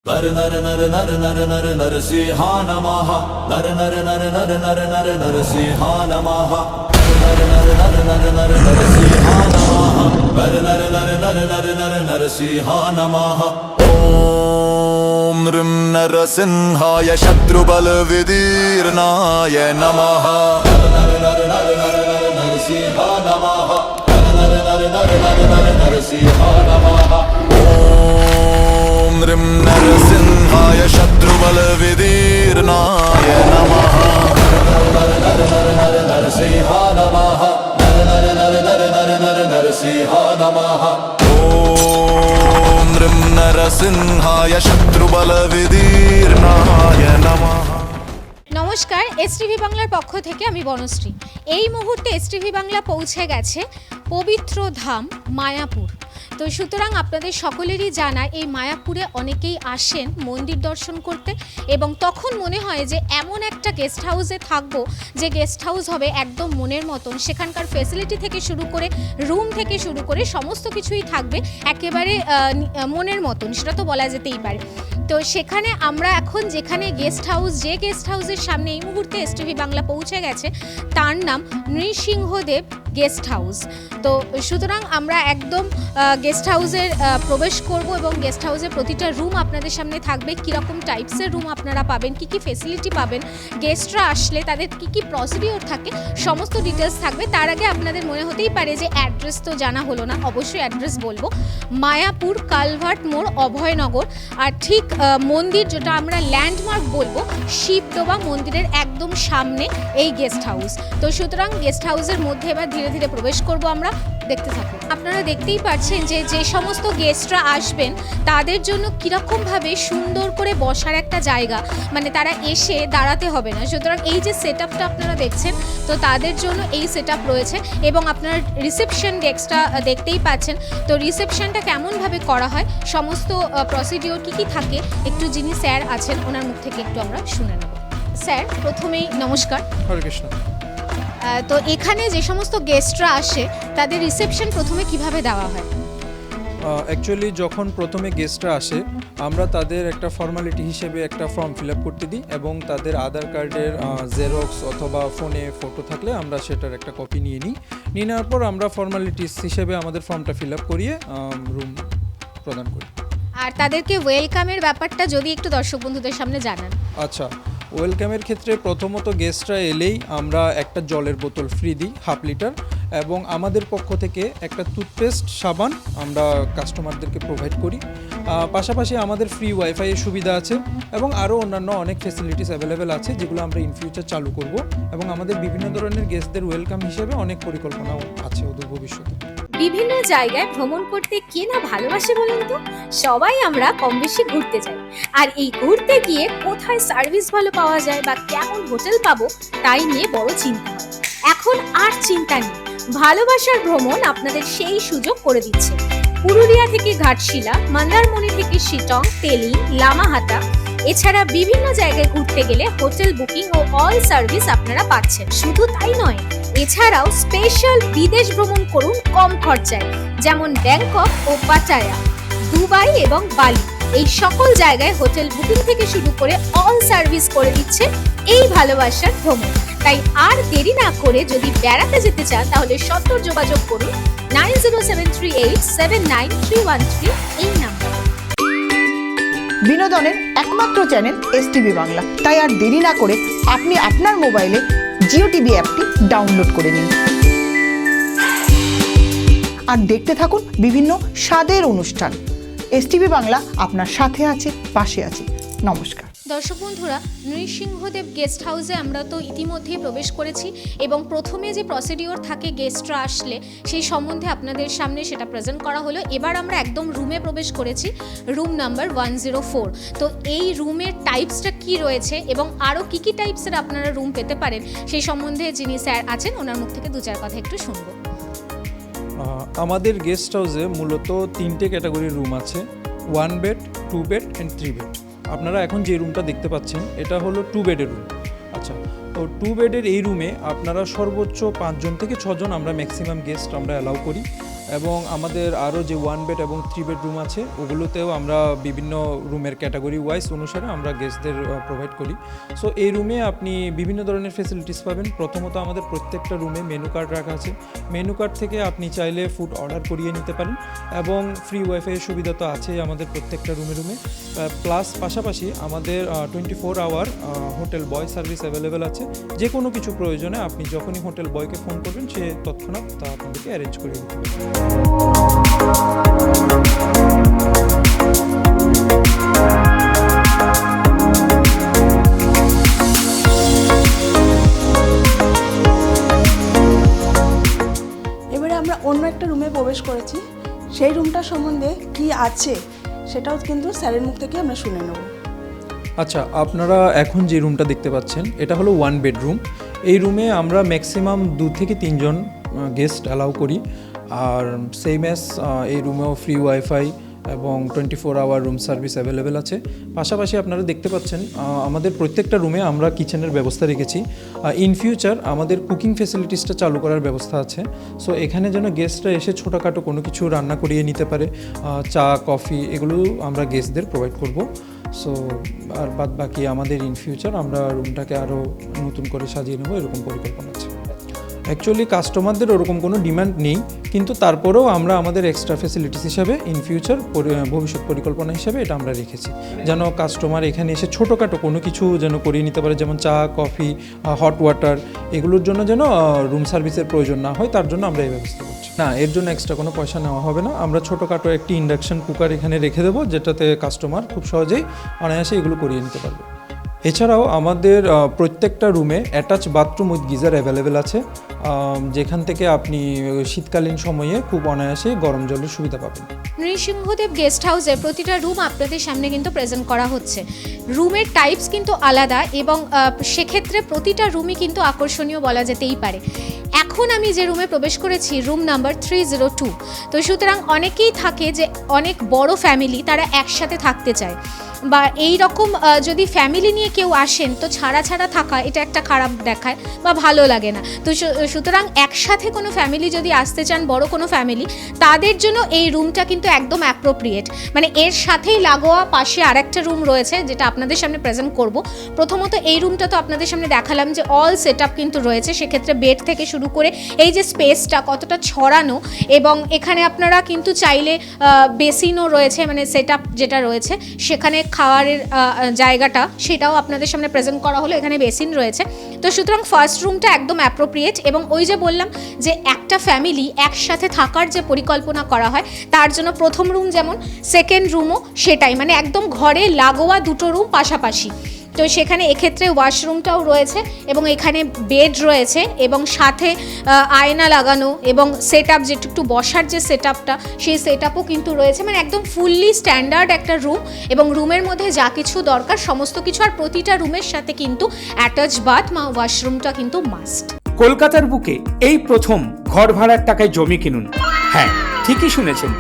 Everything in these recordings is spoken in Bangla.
नर नर नर नर नर नर नरसिंहा नमः नर नर नर नर नर नर नरसिंहा नमः नर नर नर नर नर नरसिंहा नमः नर नर नर नर नर नर नरसिंहा नमः ओम नृं नरसिंहाय शत्रुबलविदीर्णाय नमः नर नर नर नर नर नरसिंहा नमः नर नर नर नर नर नरसिंहा नमः नृं नरसिंहाय शत्रुबलविदीर्णाय नमः नर नर नर नर नरसिंहा नमः नर नर नर नर नर नर नरसिंहा नमः ॐ नृं नरसिंहाय शत्रुबलविदीर्णाय नमः। নমস্কার, এসটিভি বাংলার পক্ষ থেকে আমি বনশ্রী। এই মুহূর্তে এসটিভি বাংলা পৌঁছে গেছে পবিত্র ধাম মায়াপুর। তো সুতরাং আপনাদের সকলেরই জানা এই মায়াপুরে অনেকেই আসেন মন্দির দর্শন করতে এবং তখন মনে হয় যে এমন একটা গেস্ট হাউসে থাকবো যে গেস্ট হাউস হবে একদম মনের মতন, সেখানকার ফেসিলিটি থেকে শুরু করে রুম থেকে শুরু করে সমস্ত কিছুই থাকবে একেবারে মনের মতন, সেটা তো বলা যেতেই পারে। তো সেখানে আমরা এখন যেখানে গেস্ট হাউসের সামনে এই মুহূর্তে এসটিভি বাংলা পৌঁছে গেছে তার নাম নৃসিংহদেব গেস্ট হাউস। তো সুতরাং আমরা একদম গেস্ট হাউসের প্রবেশ করব এবং গেস্ট হাউসের প্রতিটা রুম আপনাদের সামনে থাকবে, কীরকম টাইপসের রুম আপনারা পাবেন, কী কী ফেসিলিটি পাবেন, গেস্টরা আসলে তাদের কী কী প্রসিডিওর থাকে, সমস্ত ডিটেলস থাকবে। তার আগে আপনাদের মনে হতেই পারে যে অ্যাড্রেস তো জানা হলো না, অবশ্যই অ্যাড্রেস বলবো। মায়াপুর কালভার্ট মোড়, অভয়নগর। আর ঠিক মন্দির যেটা আমরা ল্যান্ডমার্ক বলবো, শিবদোবা মন্দিরের একদম সামনে এই গেস্ট হাউস। তো সুতরাং গেস্ট হাউসের মধ্যে এবার ধীরে ধীরে প্রবেশ করব আমরা, দেখতে থাকুন। আপনারা দেখতেই পাচ্ছেন যে যে সমস্ত গেস্টরা আসবেন তাদের জন্য কীরকমভাবে সুন্দর করে বসার একটা জায়গা, মানে তারা এসে দাঁড়াতে হবে না। সুতরাং এই যে সেট আপটা আপনারা দেখছেন, তো তাদের জন্য এই সেট আপ রয়েছে এবং আপনারা রিসেপশন ডেস্কটা দেখতেই পাচ্ছেন। তো রিসেপশনটা কেমনভাবে করা হয়, সমস্ত প্রসিডিওর কী কী থাকে, একটু যিনি স্যার আছেন ওনার মুখ থেকে একটু আমরা শুনে নেব। স্যার, প্রথমেই নমস্কার। হরে কৃষ্ণ। তো এখানে যে সমস্ত গেস্টরা আসে তাদের রিসেপশন প্রথমে কিভাবে দেওয়া হয়? অ্যাকচুয়ালি যখন প্রথমে গেস্টরা আসে আমরা তাদের একটা ফর্মালিটি হিসেবে একটা ফর্ম ফিল আপ করতে দিই এবং তাদের আধার কার্ডের জেরক্স অথবা ফোনে ফটো থাকলে আমরা সেটার একটা কপি নিয়ে নিই। নিয়ে নেওয়ার পর আমরা ফর্মালিটিস হিসেবে আমাদের ফর্মটা ফিল আপ করিয়ে রুম প্রদান করি। আর তাদেরকে ওয়েলকামের ব্যাপারটা যদি একটু দর্শক বন্ধুদের সামনে জানান। আচ্ছা, ওয়েলকামের ক্ষেত্রে প্রথমত গেস্টরা এলেই আমরা একটা জলের বোতল ফ্রি দিই 1/2 লিটার এবং আমাদের পক্ষ থেকে একটা টুথপেস্ট সাবান আমরা কাস্টমারদেরকে প্রোভাইড করি। পাশাপাশি আমাদের ফ্রি ওয়াইফাইয়ের সুবিধা আছে এবং আরও অন্যান্য অনেক ফেসিলিটিস অ্যাভেলেবেল আছে যেগুলো আমরা ইন ফিউচার চালু করব এবং আমাদের বিভিন্ন ধরনের গেস্টদের ওয়েলকাম হিসেবে অনেক পরিকল্পনাও আছে অদূর ভবিষ্যতে। বিভিন্ন জায়গায় ভ্রমণ করতে কে না ভালোবাসে বলুন তো? সবাই আমরা কম বেশি ঘুরতে যাই, আর এই ঘুরতে গিয়ে কোথায় সার্ভিস ভালো পাওয়া যায় বা কেমন হোটেল পাবো তাই নিয়ে বড় চিন্তা হয়। এখন আর চিন্তা নেই, ভালোবাসার ভ্রমণ আপনাদের সেই সুযোগ করে দিচ্ছে। পুরুলিয়া থেকে ঘাটশিলা, মন্দারমণি থেকে শিটং, তেলি, লামাহাটা, এছাড়া বিভিন্ন জায়গায় ঘুরতে গেলে হোটেল বুকিং ও অল সার্ভিস আপনারা পাচ্ছেন। শুধু তাই নয়, এছাড়াও স্পেশাল বিদেশ ভ্রমণ করুন কম খরচায়, যেমন ব্যাংকক ও পাটায়া, দুবাই এবং বালি। এই সকল জায়গায় হোটেল বুকিং থেকে শুরু করে অল সার্ভিস করে দিচ্ছে এই ভালোবাসার ভ্রমণ। তাই আর দেরি না করে যদি বেড়াতে যেতে চান তাহলে সত্বর যোগাযোগ করুন 9073879313 এই নাম্বার। বিনোদনের একমাত্র চ্যানেল এসটিভি বাংলা, তাই আর দেরি না করে আপনি আপনার মোবাইলে জিও টিভি অ্যাপটি ডাউনলোড করে নিন আর দেখতে থাকুন বিভিন্ন স্বাদের অনুষ্ঠান। এসটিভি বাংলা আপনার সাথে আছে, পাশে আছে। নমস্কার দর্শক বন্ধুরা, নৃসিংহদেব গেস্ট হাউসে আমরা তো ইতিমধ্যেই প্রবেশ করেছি এবং প্রথমে যে প্রসিডিওর থাকে গেস্টরা আসলে সেই সম্বন্ধে আপনাদের সামনে সেটা প্রেজেন্ট করা হলো। এবার আমরা একদম রুমে প্রবেশ করেছি, রুম নাম্বার 104। তো এই রুমের টাইপসটা কি রয়েছে এবং আরও কী কী টাইপসের আপনারা রুম পেতে পারেন সেই সম্বন্ধে যিনি স্যার আছেন ওনার মুখ থেকে 2-4 কথা একটু শুনবো। আমাদের গেস্ট হাউসে মূলত 3টে ক্যাটাগরির রুম আছে, 1 বেড, 2 বেড অ্যান্ড 3 বেড। আপনারা এখন যে রুমটা দেখতে পাচ্ছেন এটা হলো 2 বেডের রুম। আচ্ছা, তো 2 বেডের এই রুমে আপনারা সর্বোচ্চ 5 জন থেকে 6 জন আমরা ম্যাক্সিমাম গেস্ট আমরা অ্যালাউ করি। এবং আমাদের আরও যে 1 বেড এবং 3 বেড রুম আছে ওগুলোতেও আমরা বিভিন্ন রুমের ক্যাটাগরি ওয়াইজ অনুসারে আমরা গেস্টদের প্রোভাইড করি। সো এই রুমে আপনি বিভিন্ন ধরনের ফেসিলিটিস পাবেন। প্রথমত আমাদের প্রত্যেকটা রুমে মেনু কার্ড রাখা আছে। মেনু কার্ড থেকে আপনি চাইলে ফুড অর্ডার করিয়ে নিতে পারেন এবং ফ্রি ওয়াইফাইয়ের সুবিধা তো আছেই আমাদের প্রত্যেকটা রুমে প্লাস পাশাপাশি আমাদের 24 আওয়ার হোটেল বয় সার্ভিস অ্যাভেলেবেল আছে। যে কোনো কিছু প্রয়োজনে আপনি যখনই হোটেল বয়কে ফোন করবেন সে তৎক্ষণাৎ তা আপনাদেরকে অ্যারেঞ্জ করে দিতে পারবে। এবারে আমরা অন্য একটা রুমে প্রবেশ করেছি, সেই রুমটা সম্বন্ধে কি আছে সেটাও কিন্তু স্যারের মুখ থেকে আমরা শুনে নেব। আচ্ছা, আপনারা এখন যে রুমটা দেখতে পাচ্ছেন এটা হলো 1 বেডরুম। এই রুমে আমরা ম্যাক্সিমাম 2 থেকে 3 জন গেস্ট অ্যালাউ করি। আর সেম অ্যাজ এই রুমেও ফ্রি ওয়াইফাই এবং 24 আওয়ার রুম সার্ভিস অ্যাভেলেবেল আছে। পাশাপাশি আপনারা দেখতে পাচ্ছেন আমাদের প্রত্যেকটা রুমে আমরা কিচেনের ব্যবস্থা রেখেছি। ইন ফিউচার আমাদের কুকিং ফেসিলিটিসটা চালু করার ব্যবস্থা আছে। সো এখানে যেন গেস্টরা এসে ছোটোখাটো কোনো কিছু রান্না করিয়ে নিতে পারে, চা কফি এগুলো আমরা গেস্টদের প্রোভাইড করব। সো আর বাদ বাকি আমাদের ইন ফিউচার আমরা রুমটাকে আরও নতুন করে সাজিয়ে নেব এরকম পরিকল্পনা আছে। অ্যাকচুয়ালি কাস্টমারদের ওরকম কোনো ডিমান্ড নেই, কিন্তু তারপরেও আমরা আমাদের এক্সট্রা ফেসিলিটিস হিসাবে ইন ফিউচার ভবিষ্যৎ পরিকল্পনা হিসাবে এটা আমরা রেখেছি, যেন কাস্টমার এখানে এসে ছোটোখাটো কোনো কিছু যেন করিয়ে নিতে পারে, যেমন চা কফি হট ওয়াটার এগুলোর জন্য যেন রুম সার্ভিসের প্রয়োজন না হয়, তার জন্য আমরা এই ব্যবস্থা করছি। না, এর জন্য এক্সট্রা কোনো পয়সা নেওয়া হবে না। আমরা ছোটোখাটো একটি ইন্ডাকশন কুকার এখানে রেখে দেবো, যেটাতে কাস্টমার খুব সহজেই অনায়াসে এগুলো করিয়ে নিতে পারবে। এছাড়াও আমাদের প্রত্যেকটা রুমে attach bathroom with geyser available আছে, যেখান থেকে আপনি শীতকালীন সময়ে খুব অনায়াসে গরম জলের সুবিধা পাবেন। নৃসিংহদেব গেস্ট হাউসের প্রতিটা রুম আপনাদের সামনে কিন্তু প্রেজেন্ট করা হচ্ছে। রুমের টাইপস কিন্তু আলাদা এবং সেক্ষেত্রে প্রতিটা রুমই কিন্তু আকর্ষণীয় বলা যেতেই পারে। এখন আমি যে রুমে প্রবেশ করেছি রুম নাম্বার 302। তো সুতরাং অনেকেই থাকে যে অনেক বড় ফ্যামিলি, তারা একসাথে থাকতে চায়, বা এই রকম যদি ফ্যামিলি নিয়ে কেউ আসেন তো ছাড়া ছাড়া থাকা এটা একটা খারাপ দেখায় বা ভালো লাগে না। তো সুতরাং একসাথে কোনো ফ্যামিলি যদি আসতে চান, বড় কোনো ফ্যামিলি, তাদের জন্য এই রুমটা কিন্তু একদম অ্যাপ্রোপ্রিয়েট। মানে এর সাথেই লাগোয়া পাশে আরেকটা রুম রয়েছে যেটা আপনাদের সামনে প্রেজেন্ট করব। প্রথমত এই রুমটা তো আপনাদের সামনে দেখালাম যে অল সেট আপ কিন্তু রয়েছে, সেক্ষেত্রে বেড থেকে শুরু করে এই যে স্পেসটা কতটা ছড়ানো, এবং এখানে আপনারা কিন্তু চাইলে বেসিনও রয়েছে, মানে সেট আপ যেটা রয়েছে সেখানে খাওয়ারের জায়গাটা সেটাও আপনাদের সামনে প্রেজেন্ট করা হলো, এখানে বেসিন রয়েছে। তো সুতরাং ফার্স্ট রুমটা একদম অ্যাপ্রোপ্রিয়েট, এবং ওই যে বললাম যে একটা ফ্যামিলি একসাথে থাকার যে পরিকল্পনা করা হয় তার জন্য প্রথম রুম যেমন, সেকেন্ড রুমও সেটাই, মানে একদম ঘরে লাগোয়া দুটো রুম পাশাপাশি। তো সেখানে এক্ষেত্রে ওয়াশরুমটাও রয়েছে এবং এখানে বেড রয়েছে এবং সাথে আয়না লাগানো এবং সেট আপ, যেটা একটু বসার যে সেট আপটা সেই সেট আপও কিন্তু রয়েছে। মানে একদম ফুললি স্ট্যান্ডার্ড একটা রুম, এবং রুমের মধ্যে যা কিছু দরকার সমস্ত কিছু, আর প্রতিটা রুমের সাথে কিন্তু অ্যাটাচ বাথ বা ওয়াশরুমটা কিন্তু মাস্ট। কলকাতার বুকে এই প্রথম ঘর ভাড়ার টাকায় জমি কিনুন। হ্যাঁ, ঠিকই শুনেছেন,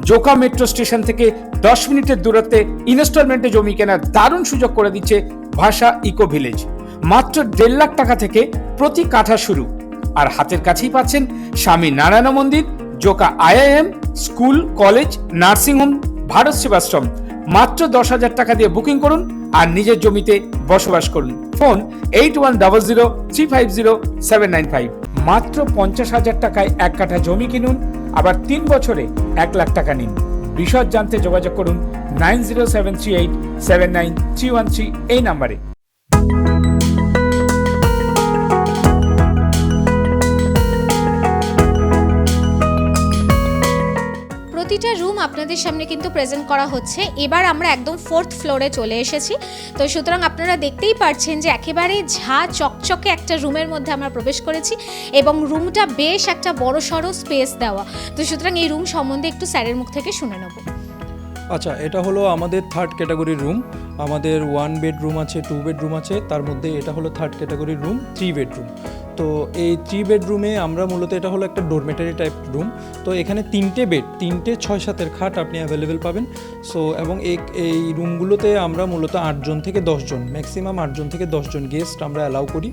জোকা মেট্রো স্টেশন থেকে 10 মিনিটের দূরত্বে ইনস্টলমেন্টে জমি কেনার দারুণ সুযোগ করে দিচ্ছে ভাষা ইকো ভিলেজ। মাত্র 1.5 লাখ টাকা থেকে প্রতি কাঠা শুরু, আর হাতের কাছেই পাচ্ছেন স্বামী নারায়ণ মন্দির, Joka IIM, school college nursing home, Bharat Sevashram. মাত্র 10,000 টাকা দিয়ে বুকিং করুন আর নিজের জমিতে বসবাস করুন। ফোন 8100350795। মাত্র 50,000 টাকায় 1 কাঠা জমি কিনুন, আবার 3 বছরে 1 লাখ টাকা নিন। বিশদ জানতে যোগাযোগ করুন 9073879313 এই নাম্বারে। প্রতিটা রুম আপনাদের সামনে কিন্তু প্রেজেন্ট করা হচ্ছে। এবার আমরা একদম 4th ফ্লোরে চলে এসেছি। তো সুতরাং আপনারা দেখতেই পাচ্ছেন যে একেবারে ঝা চকচকে একটা রুমের মধ্যে আমরা প্রবেশ করেছি, এবং রুমটা বেশ একটা বড় সড়ো স্পেস দেওয়া। তো সুতরাং এই রুম সম্বন্ধে একটু স্যারের মুখ থেকে শুনে নেব। আচ্ছা, এটা হলো আমাদের 3rd ক্যাটাগরির রুম। আমাদের 1 বেডরুম আছে, 2 বেডরুম আছে, তার মধ্যে এটা হলো 3rd ক্যাটাগরির রুম, 3 বেডরুম। তো এই 3 বেডরুমে আমরা মূলত, এটা হলো একটা ডরমেটারি টাইপ রুম। তো এখানে 3টে বেড, 3টে 6-7-এর খাট আপনি অ্যাভেলেবেল পাবেন। সো এবং এই রুমগুলোতে আমরা মূলত 8 জন থেকে 10 জন, ম্যাক্সিমাম 8 জন থেকে 10 জন গেস্ট আমরা অ্যালাউ করি।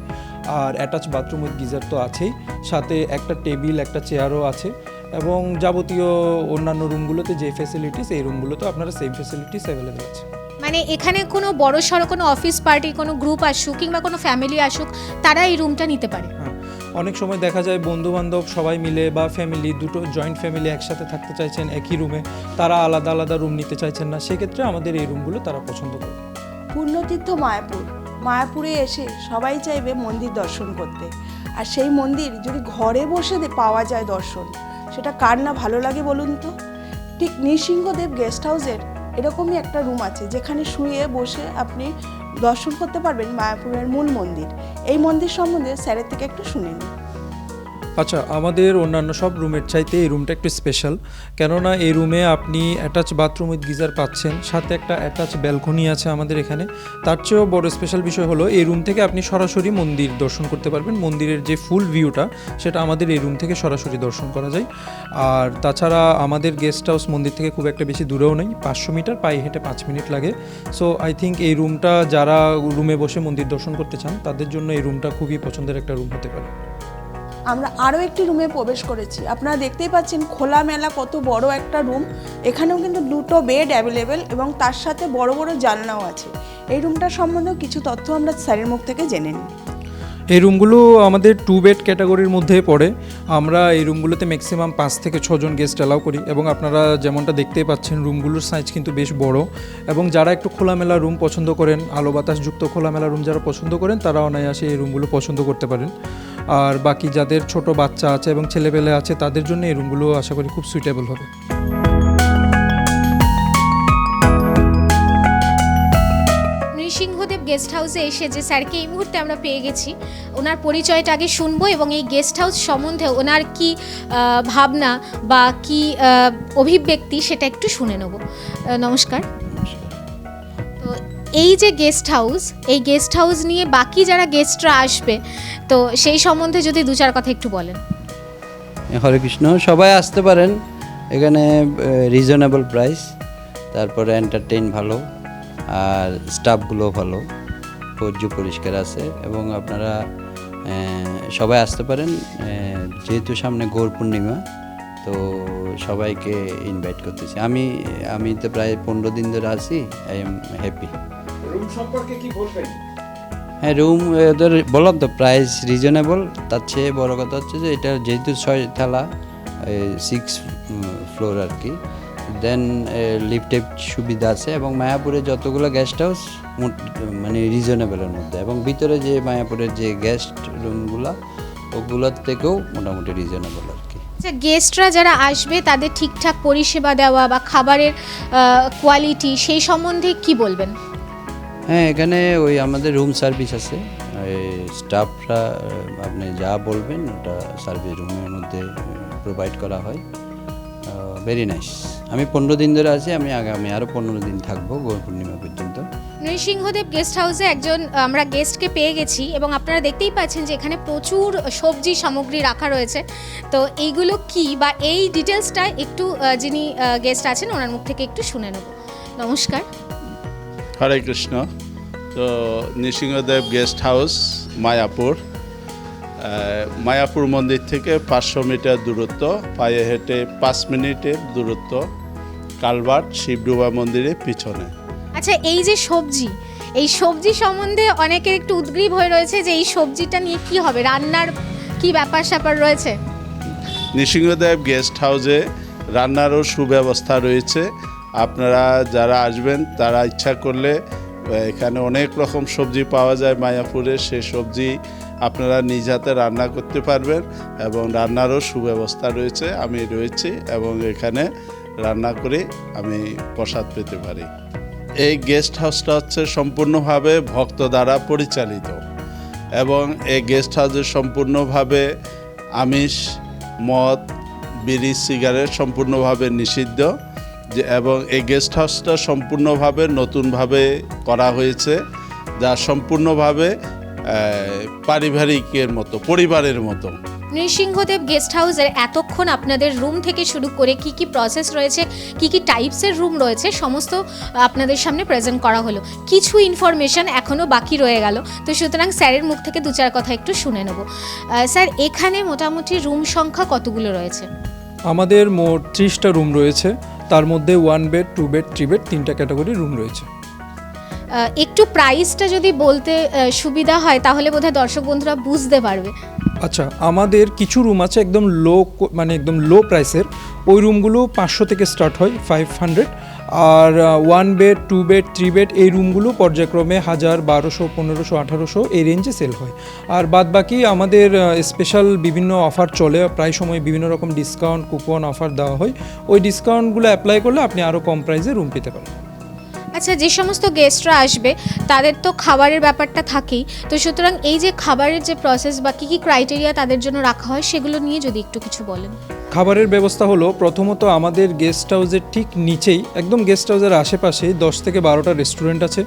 আর অ্যাটাচ বাথরুম উইথ গিজার তো আছেই, সাথে একটা টেবিল একটা চেয়ারও আছে। এবং যাবতীয় অন্যান্য রুমগুলোতে যে ফেসিলিটিস, এই রুমগুলোতে আপনারা সেম ফেসিলিটিস অ্যাভেলেবেল আছে। মানে এখানে কোনো বড় সড়ো কোনো অফিস পার্টি, কোনো গ্রুপ আসুক কিংবা কোনো ফ্যামিলি আসুক, তারা এই রুমটা নিতে পারে। হ্যাঁ, অনেক সময় দেখা যায় বন্ধুবান্ধব সবাই মিলে বা ফ্যামিলি, দুটো জয়েন্ট ফ্যামিলি একসাথে থাকতে চাইছেন একই রুমে, তারা আলাদা আলাদা রুম নিতে চাইছেন না, সেক্ষেত্রে আমাদের এই রুমগুলো তারা পছন্দ করে। পূর্ণতীর্থ মায়াপুর, মায়াপুরে এসে সবাই চাইবে মন্দির দর্শন করতে, আর সেই মন্দির যদি ঘরে বসে পাওয়া যায় দর্শন, সেটা কার না ভালো লাগে বলুন তো। ঠিক নৃসিংহদেব গেস্ট হাউসের এরকমই একটা রুম আছে, যেখানে শুয়ে বসে আপনি দর্শন করতে পারবেন মায়াপুরের মূল মন্দির। এই মন্দির সম্বন্ধে স্যারের থেকে একটু শুনে নিন। আচ্ছা, আমাদের অন্যান্য সব রুমের চাইতে এই রুমটা একটু স্পেশাল, কেননা এই রুমে আপনি অ্যাটাচ বাথরুম উইথ গিজার পাচ্ছেন, সাথে একটা অ্যাটাচ ব্যালকনি আছে আমাদের এখানে। তার চেয়েও বড় স্পেশাল বিষয় হলো এই রুম থেকে আপনি সরাসরি মন্দির দর্শন করতে পারবেন। মন্দিরের যে ফুল ভিউটা, সেটা আমাদের এই রুম থেকে সরাসরি দর্শন করা যায়। আর তাছাড়া আমাদের গেস্ট হাউস মন্দির থেকে খুব একটা বেশি দূরেও নেই, 500 মিটার, পায়ে হেঁটে 5 মিনিট লাগে। সো আই থিঙ্ক এই রুমটা যারা রুমে বসে মন্দির দর্শন করতে চান, তাদের জন্য এই রুমটা খুবই পছন্দের একটা রুম হতে পারে। আমরা আরও একটি রুমে প্রবেশ করেছি। আপনারা দেখতেই পাচ্ছেন খোলামেলা কত বড় একটা রুম। এখানেও কিন্তু 2টো বেড অ্যাভেলেবেল এবং তার সাথে বড় বড় জানলাও আছে। এই রুমটার সম্বন্ধেও কিছু তথ্য আমরা স্যারের মুখ থেকে জেনে নিই। এই রুমগুলো আমাদের 2 বেড ক্যাটাগরির মধ্যে পড়ে। আমরা এই রুমগুলোতে ম্যাক্সিমাম 5 থেকে 6 জন গেস্ট অ্যালাউ করি, এবং আপনারা যেমনটা দেখতেই পাচ্ছেন রুমগুলোর সাইজ কিন্তু বেশ বড়। এবং যারা একটু খোলামেলা রুম পছন্দ করেন, আলো বাতাসযুক্ত খোলামেলা রুম যারা পছন্দ করেন, তারা অনায়াসে এই রুমগুলো পছন্দ করতে পারেন। আর বাকি যাদের ছোট বাচ্চা আছে এবং ছেলেপেলে আছে, তাদের জন্য এই রুমগুলো আশা করি খুব সুইটেবল হবে। নৃসিংহদেব গেস্ট হাউসে এসে যে স্যারকে এই মুহূর্তে আমরা পেয়ে গেছি, ওনার পরিচয়টা আগে শুনবো এবং এই গেস্ট হাউস সম্বন্ধে ওনার কি ভাবনা বা কি অভিব্যক্তি সেটা একটু শুনে নেব। নমস্কার। তো এই যে গেস্ট হাউস, এই গেস্ট হাউস নিয়ে বাকি যারা গেস্টরা আসবে, তো সেই সম্বন্ধে যদি 2-4 কথা একটু বলেন। হরে কৃষ্ণ, সবাই আসতে পারেন। এখানে রিজনেবল প্রাইস, তারপরে এন্টারটেইন ভালো, আর স্টাফগুলো ভালো, পরিষ্কার আছে, এবং আপনারা সবাই আসতে পারেন। যেহেতু সামনে গৌর পূর্ণিমা, তো সবাইকে ইনভাইট করতেছি। আমি তো প্রায় 15 দিন ধরে আছি। I am happy. রুম সম্পর্কে কি বলবেন? হ্যাঁ, রুম ওদের বললাম তো প্রাইস রিজনেবল। তার চেয়ে বড় কথা হচ্ছে যে এটা যেহেতু 6 তলা, 6 ফ্লোর আর কি, দেন লিফটের সুবিধা আছে, এবং মায়াপুরে যতগুলো গেস্ট হাউস মানে রিজনেবলের মধ্যে, এবং ভিতরে যে মায়াপুরের যে গেস্ট রুমগুলো, ওগুলোর থেকেও মোটামুটি রিজনেবল আর কি। আচ্ছা, গেস্টরা যারা আসবে তাদের ঠিকঠাক পরিষেবা দেওয়া বা খাবারের কোয়ালিটি, সেই সম্বন্ধে কি বলবেন? হ্যাঁ, এখানে ওই আমাদের রুম সার্ভিস আছে, স্টাফরা আপনি যা বলবেন ওটা সার্ভিস রুমের মধ্যে প্রোভাইড করা হয়। Very nice. আমি 15 দিন ধরে আছি, আমি আগামী আরও 15 দিন থাকবো গৌর পূর্ণিমা পর্যন্ত। নৃসিংহদেব গেস্ট হাউসে একজন আমরা গেস্টকে পেয়ে গেছি, এবং আপনারা দেখতেই পাচ্ছেন যে এখানে প্রচুর সবজি সামগ্রী রাখা রয়েছে। তো এইগুলো কি বা এই ডিটেলসটা একটু যিনি গেস্ট আছেন ওনার মুখ থেকে একটু শুনে নেব। নমস্কার। হরে কৃষ্ণ। তো নৃসিংহদেব গেস্ট হাউস মায়াপুর, মায়াপুর মন্দির থেকে 500 মিটার দূরত্ব, পায়ে হেঁটে 5 মিনিটের দূরত্ব, কালভার্ট শিবডুবা মন্দিরের পিছনে। আচ্ছা, এই যে সবজি, এই সবজি সম্বন্ধে অনেকের একটু উদ্গ্রীব হয়ে রয়েছে যে এই সবজিটা নিয়ে কি হবে, রান্নার কি ব্যাপার স্যাপার রয়েছে? নৃসিংহদেব গেস্ট হাউসে রান্নারও সুব্যবস্থা রয়েছে। আপনারা যারা আসবেন তারা ইচ্ছা করলে এখানে অনেক রকম সবজি পাওয়া যায় মায়াপুরে, সে সবজি আপনারা নিজ হাতে রান্না করতে পারবেন, এবং রান্নারও সুব্যবস্থা রয়েছে। আমি রয়েছি এবং এখানে রান্না করে আমি প্রসাদ পেতে পারি। এই গেস্ট হাউসটা হচ্ছে সম্পূর্ণভাবে ভক্ত দ্বারা পরিচালিত, এবং এই গেস্ট হাউসে সম্পূর্ণভাবে আমিষ, মদ, বিড়ি, সিগারেট সম্পূর্ণভাবে নিষিদ্ধ, এবং এই গেস্ট হাউসটা সম্পূর্ণভাবে নতুনভাবে করা হয়েছে, যা সম্পূর্ণভাবে পারিবারিকের মতো, পরিবারের মতো। নৃসিংহদেব গেস্ট হাউসের এতক্ষণ আপনাদের রুম থেকে শুরু করে কি কি প্রসেস রয়েছে, কি কি টাইপসের রুম রয়েছে, সমস্ত আপনাদের সামনে প্রেজেন্ট করা হলো। কিছু ইনফরমেশন এখনও বাকি রয়ে গেল, তো সুতরাং স্যারের মুখ থেকে 2-4 কথা একটু শুনে নেব। স্যার, এখানে মোটামুটি রুম সংখ্যা কতগুলো রয়েছে? আমাদের মোট 30টা রুম রয়েছে, তার মধ্যে 1 বেড 2 বেড 3 বেড 3টা ক্যাটাগরি রুম রয়েছে। একটু প্রাইসটা যদি বলতে সুবিধা হয় তাহলে বোধহয় দর্শক বন্ধুরা বুঝতে পারবে। আচ্ছা, আমাদের কিছু রুম আছে একদম একদম লো প্রাইসের, ওই রুমগুলো 500 থেকে স্টার্ট হয় 500, আর 1 বেড 2 বেড 3 বেড এই রুমগুলো পর্যায়ক্রমে 1000, 1200, 1500, 1800 এই রেঞ্জে সেল হয়। আর বাদ বাকি আমাদের স্পেশাল বিভিন্ন অফার চলে, প্রায় সময় বিভিন্ন রকম ডিসকাউন্ট কুপন অফার দেওয়া হয়, ওই ডিসকাউন্টগুলো অ্যাপ্লাই করলে আপনি আরও কম প্রাইসে রুম পেতে পারেন। আচ্ছা, যে সমস্ত গেস্টরা আসবে তাদের তো খাবারের ব্যাপারটা থাকেই, তো সুতরাং এই যে খাবারের যে প্রসেস বা কী কী ক্রাইটেরিয়া তাদের জন্য রাখা হয় সেগুলো নিয়ে যদি একটু কিছু বলেন। খাবারের ব্যবস্থা হলো, প্রথমত আমাদের গেস্ট হাউসের ঠিক নিচেই একদম গেস্ট হাউসের আশেপাশে 10 থেকে 12টা রেস্টুরেন্ট আছে।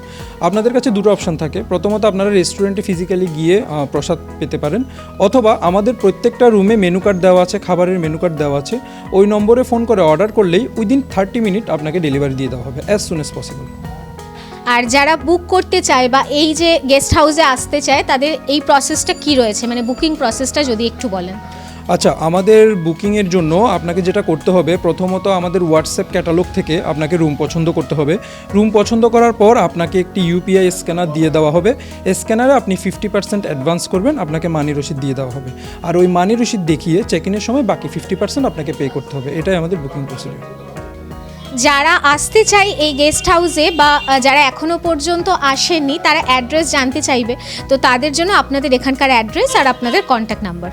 আপনাদের কাছে দুটো অপশান থাকে, প্রথমত আপনারা রেস্টুরেন্টে ফিজিক্যালি গিয়ে প্রসাদ পেতে পারেন, অথবা আমাদের প্রত্যেকটা রুমে মেনু কার্ড দেওয়া আছে, খাবারের মেনু কার্ড দেওয়া আছে, ওই নম্বরে ফোন করে অর্ডার করলেই উইদিন 30 মিনিট আপনাকে ডেলিভারি দিয়ে দেওয়া হবে অ্যাজ সুন অ্যাজ পসিবল। আর যারা বুক করতে চায় বা এই যে গেস্ট হাউসে আসতে চায় তাদের এই প্রসেসটা কি রয়েছে, মানে বুকিং প্রসেসটা যদি একটু বলেন। আচ্ছা, আমাদের বুকিংয়ের জন্য আপনাকে যেটা করতে হবে, প্রথমত আমাদের হোয়াটসঅ্যাপ ক্যাটালগ থেকে আপনাকে রুম পছন্দ করতে হবে। রুম পছন্দ করার পর আপনাকে একটি ইউপিআই স্ক্যানার দিয়ে দেওয়া হবে, স্ক্যানারে আপনি 50% অ্যাডভান্স করবেন, আপনাকে মানি রসিদ দিয়ে দেওয়া হবে, আর ওই মানি রসিদ দেখিয়ে চেক ইনের সময় বাকি 50% আপনাকে পে করতে হবে। এটাই আমাদের বুকিং প্রসিডিউর। যারা আসতে চায় এই গেস্ট হাউসে বা যারা এখনও পর্যন্ত আসেননি তারা অ্যাড্রেস জানতে চাইবে, তো তাদের জন্য আপনাদের এখানকার অ্যাড্রেস আর আপনাদের কন্ট্যাক্ট নাম্বার।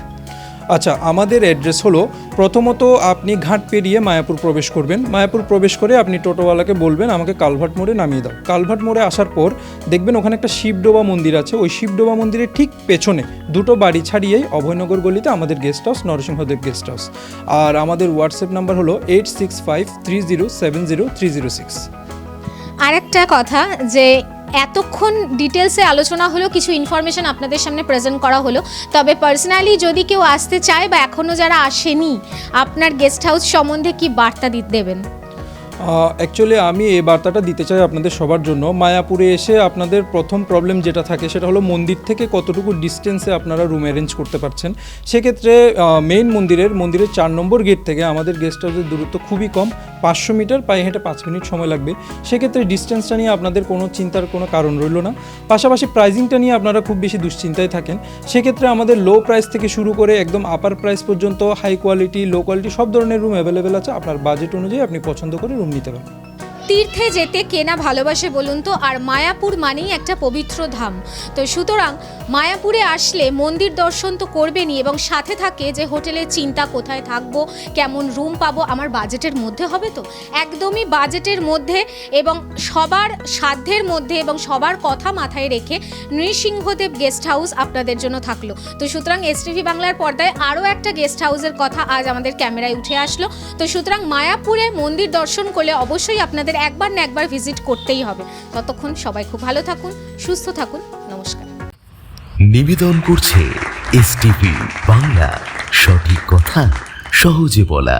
আচ্ছা, আমাদের অ্যাড্রেস হলো, প্রথমত আপনি ঘাট পেরিয়ে মায়াপুর প্রবেশ করবেন, মায়াপুর প্রবেশ করে আপনি টোটোওয়ালাকে বলবেন আমাকে কালভার্ট মোড়ে নামিয়ে দাও। কালভার্ট মোড়ে আসার পর দেখবেন ওখানে একটা শিবডোবা মন্দির আছে, ওই শিবডোবা মন্দিরের ঠিক পেছনে দুটো বাড়ি ছাড়িয়েই অভয়নগর গলিতে আমাদের guest house, Narasinghadev guest house. আর আমাদের হোয়াটসঅ্যাপ নাম্বার হলো 8653070306। আর একটা কথা, যে এতক্ষণ ডিটেলসে আলোচনা হলো, কিছু ইনফরমেশন আপনাদের সামনে প্রেজেন্ট করা হলো, তবে পার্সোনালি যদি কেউ আসতে চায় বা এখনও যারা আসেনি, আপনার গেস্ট হাউস সম্বন্ধে কি বার্তা দেবেন? অ্যাকচুয়ালি আমি এই বার্তাটা দিতে চাই আপনাদের সবার জন্য। মায়াপুরে এসে আপনাদের প্রথম প্রবলেম যেটা থাকে সেটা হলো মন্দির থেকে কতটুকু ডিস্টেন্সে আপনারা রুম অ্যারেঞ্জ করতে পারছেন। সেক্ষেত্রে মেইন মন্দিরের 4 নম্বর গেট থেকে আমাদের গেস্ট হাউসের দূরত্ব খুবই কম, 500 মিটার, পায়ে হেঁটে 5 মিনিট সময় লাগবে। সেক্ষেত্রে ডিস্টেন্সটা নিয়ে আপনাদের কোনো চিন্তার কোনো কারণ রইল না। পাশাপাশি প্রাইজিংটা নিয়ে আপনারা খুব বেশি দুশ্চিন্তায় থাকেন, সেক্ষেত্রে আমাদের লো প্রাইস থেকে শুরু করে একদম আপার প্রাইস পর্যন্ত হাই কোয়ালিটি লো কোয়ালিটি সব ধরনের রুম অ্যাভেলেবেল আছে। আপনার বাজেট অনুযায়ী আপনি পছন্দ করে রুম নিতে পারেন। তীর্থে যেতে কেনা ভালোবাসে বলুন তো, আর মায়াপুর মানেই একটা পবিত্র ধাম, তো সুতরাং মায়াপুরে আসলে মন্দির দর্শন তো করবেনই, এবং সাথে থাকে যে হোটেলের চিন্তা, কোথায় থাকবো, কেমন রুম পাবো, আমার বাজেটের মধ্যে হবে, তো একদমই বাজেটের মধ্যে এবং সবার সাধ্যের মধ্যে এবং সবার কথা মাথায় রেখে নৃসিংহদেব গেস্ট হাউস আপনাদের জন্য থাকলো। তো সুতরাং এসটিভি বাংলার পর্দায় আরও একটা গেস্ট হাউসের কথা আজ আমাদের ক্যামেরায় উঠে আসলো। তো সুতরাং মায়াপুরে মন্দির দর্শন করলে অবশ্যই আপনাদের একবার না একবার ভিজিট করতেই হবে। ততক্ষণ সবাই খুব ভালো থাকুন, সুস্থ থাকুন, নমস্কার। নিবেদন করছে এসটিভি বাংলা, সঠিক কথা সহজে বলা।